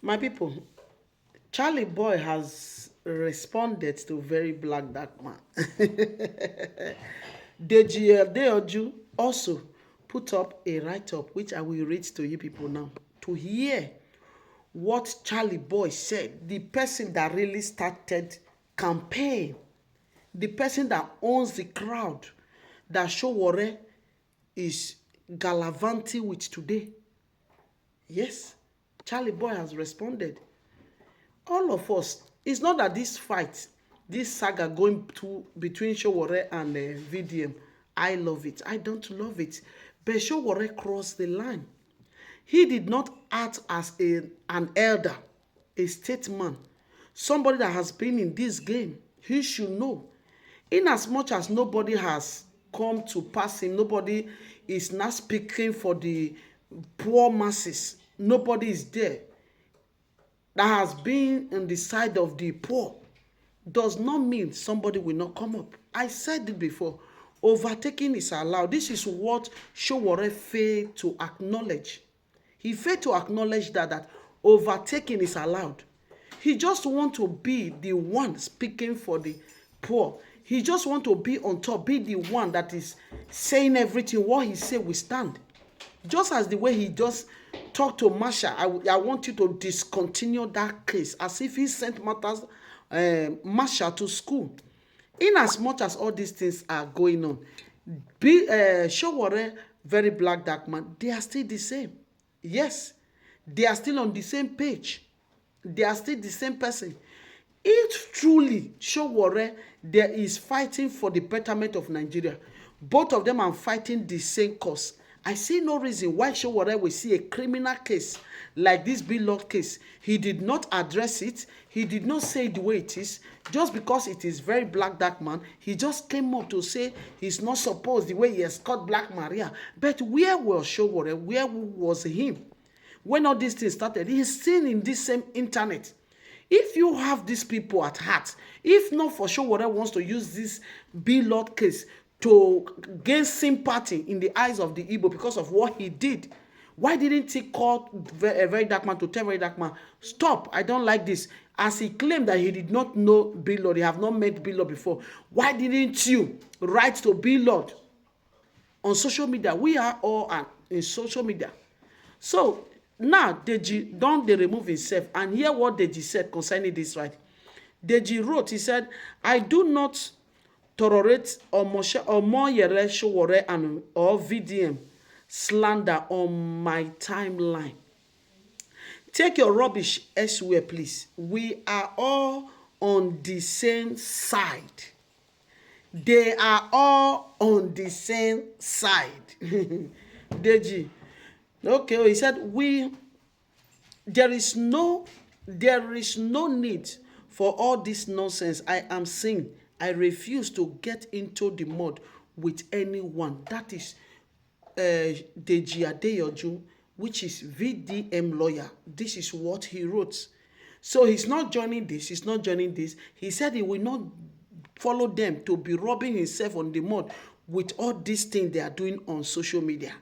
My people, Charlie Boy has responded to very black dark man. Deji Adeoju also put up a write-up, which I will read to you people now, to hear what Charlie Boy said, the person that really started campaign, the person that owns the crowd, that Sowore is gallivanting with today. Yes, Charlie Boy has responded. All of us, it's not that this fight, this saga going to between Sowore and VDM, I love it. I don't love it. But Sowore crossed the line. He did not act as an elder, a statesman, somebody that has been in this game. He should know. In as much as nobody has come to pass him, nobody is not speaking for the poor masses. Nobody is there that has been on the side of the poor, does not mean somebody will not come up. I said it before. Overtaking is allowed. This is what Sowore failed to acknowledge. He failed to acknowledge that overtaking is allowed. He just want to be the one speaking for the poor. He just want to be on top, be the one that is saying everything. What he say we stand. Just as the way he just talked to Masha, I want you to discontinue that case, as if he sent Masha to school. In as much as all these things are going on, Sowore, very black dark man, they are still the same. Yes, they are still on the same page. They are still the same person. If truly Sowore there is fighting for the betterment of Nigeria, both of them are fighting the same cause. I see no reason why Sowore will see a criminal case like this Lord case. He did not address it. He did not say it the way it is. Just because it is very black dark man, he just came up to say he's not supposed the way he escort Black Maria. But where was Sowore? Where was him? When all these things started, he's still in this same internet. If you have these people at heart, if not for sure whatever wants to use this Lord case to gain sympathy in the eyes of the Igbo because of what he did, why didn't he call a very dark man to tell very dark man, stop, I don't like this? As he claimed that he did not know Lord, he have not met Lord before, why didn't you write to Lord on social media? We are all in social media. So now Deji don dey remove himself, and hear what Deji said concerning this, right? Deji wrote, he said, I do not tolerate Omoyele Sowore and or VDM slander on my timeline. Take your rubbish elsewhere, please. We are all on the same side. They are all on the same side. Deji, okay, he said there is no need for all this nonsense I am saying. I refuse to get into the mud with anyone. That is Deji Adeoju, which is VDM lawyer. This is what he wrote. So he's not joining this. He's not joining this. He said he will not follow them to be rubbing himself on the mud with all these things they are doing on social media.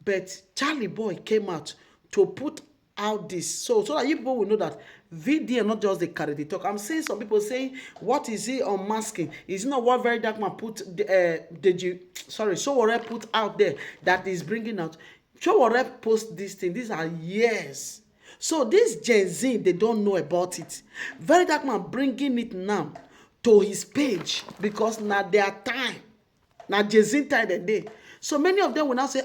But Charlie Boy came out to put out this so that you people will know that VDM not just the carry the talk. I'm seeing some people saying, what is he unmasking? Is it not what very dark man put Sowore put out there that is bringing out? Sowore post this thing. These are years. So this Gen Z, they don't know about it. Very dark man bringing it now to his page because now their time, now Gen Z time the day. So many of them will now say,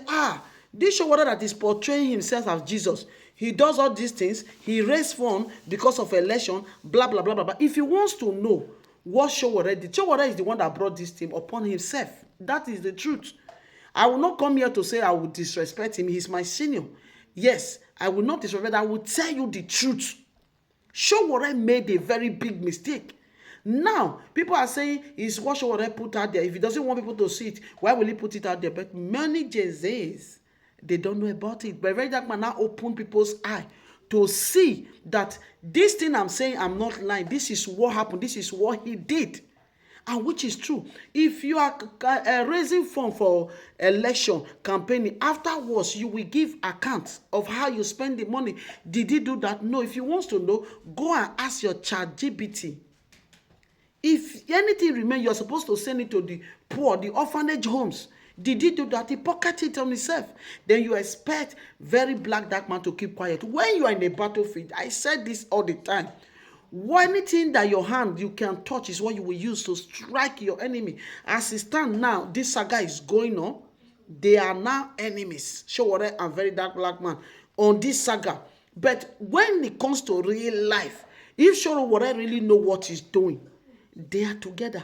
this Sowore that is portraying himself as Jesus, he does all these things, he raised funds because of election, blah, blah, blah, blah, blah. If he wants to know what Sowore did, Sowore is the one that brought this thing upon himself. That is the truth. I will not come here to say I will disrespect him. He's my senior. Yes, I will not disrespect. I will tell you the truth. Sowore made a very big mistake. Now, people are saying it's what Sowore put out there. If he doesn't want people to see it, why will he put it out there? But many Gen Zs, they don't know about it. But very dark man now open people's eye to see that this thing I'm saying, I'm not lying. This is what happened. This is what he did. And which is true. If you are raising funds for election campaigning, afterwards you will give account of how you spend the money. Did he do that? No. If you want to know, go and ask your ChatGPT. If anything remains, you're supposed to send it to the poor, the orphanage homes. Did he do that? He pocketed it on himself. Then you expect very black dark man to keep quiet. When you are in a battlefield, I said this all the time. Anything that your hand you can touch is what you will use to strike your enemy. As it stands now, this saga is going on. They are now enemies. Sowore and very dark black man on this saga. But when it comes to real life, if Sowore really know what he's doing, they are together.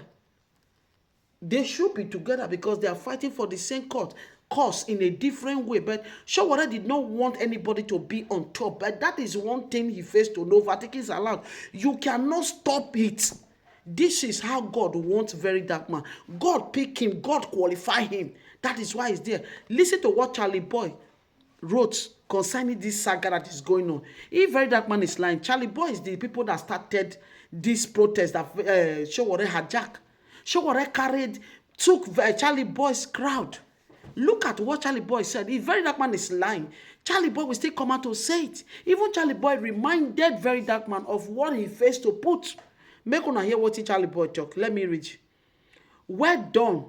They should be together because they are fighting for the same cause in a different way. But Sowore did not want anybody to be on top. But that is one thing he faced to know. Overtaking is allowed. You cannot stop it. This is how God wants very dark man. God pick him. God qualify him. That is why he's there. Listen to what Charly Boy wrote concerning this saga that is going on. If very dark man is lying, Charly Boy is the people that started this protest that Sowore hijacked. Sowore took Charly Boy's crowd. Look at what Charly Boy said. If very dark man is lying, Charly Boy will still come out to say it. Even Charly Boy reminded very dark man of what he faced to put. Make una hear what Charly Boy talk. Let me read. Well done,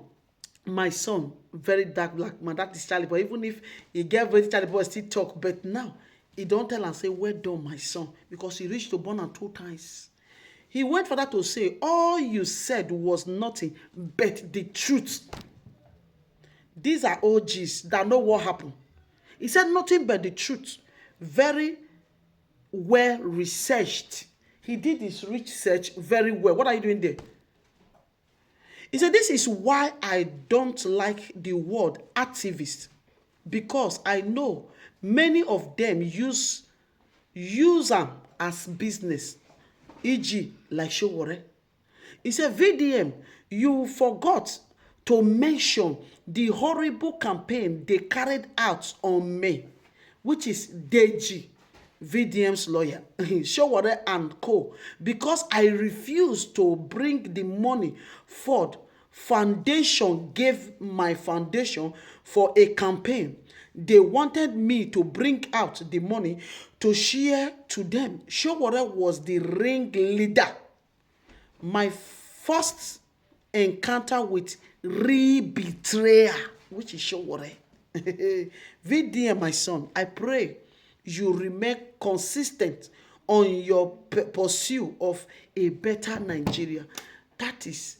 my son, very dark black man. That is Charly Boy. Even if he gave very Charly Boy still talk, but now he don't tell and say, well done, my son, because he reached to born am 2 times. He went further to say, all you said was nothing but the truth. These are OGs that know what happened. He said nothing but the truth. Very well researched. He did his research very well. What are you doing there? He said, this is why I don't like the word activist. Because I know many of them use them as business. E.g., like Sowore. He said, VDM, you forgot to mention the horrible campaign they carried out on me, which is Deji, VDM's lawyer, Sowore and co. Because I refused to bring the money forward. Foundation gave my foundation for a campaign. They wanted me to bring out the money to share to them. Sowore was the ringleader. My first encounter with real betrayer, which is Sowore. VDM, my son, I pray you remain consistent on your pursuit of a better Nigeria. That is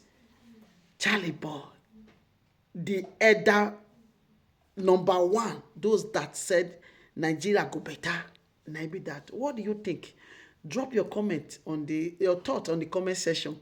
Charly Boy, the elder number 1, those that said Nigeria go better. Maybe that. What do you think? Drop your comment on your thought on the comment section.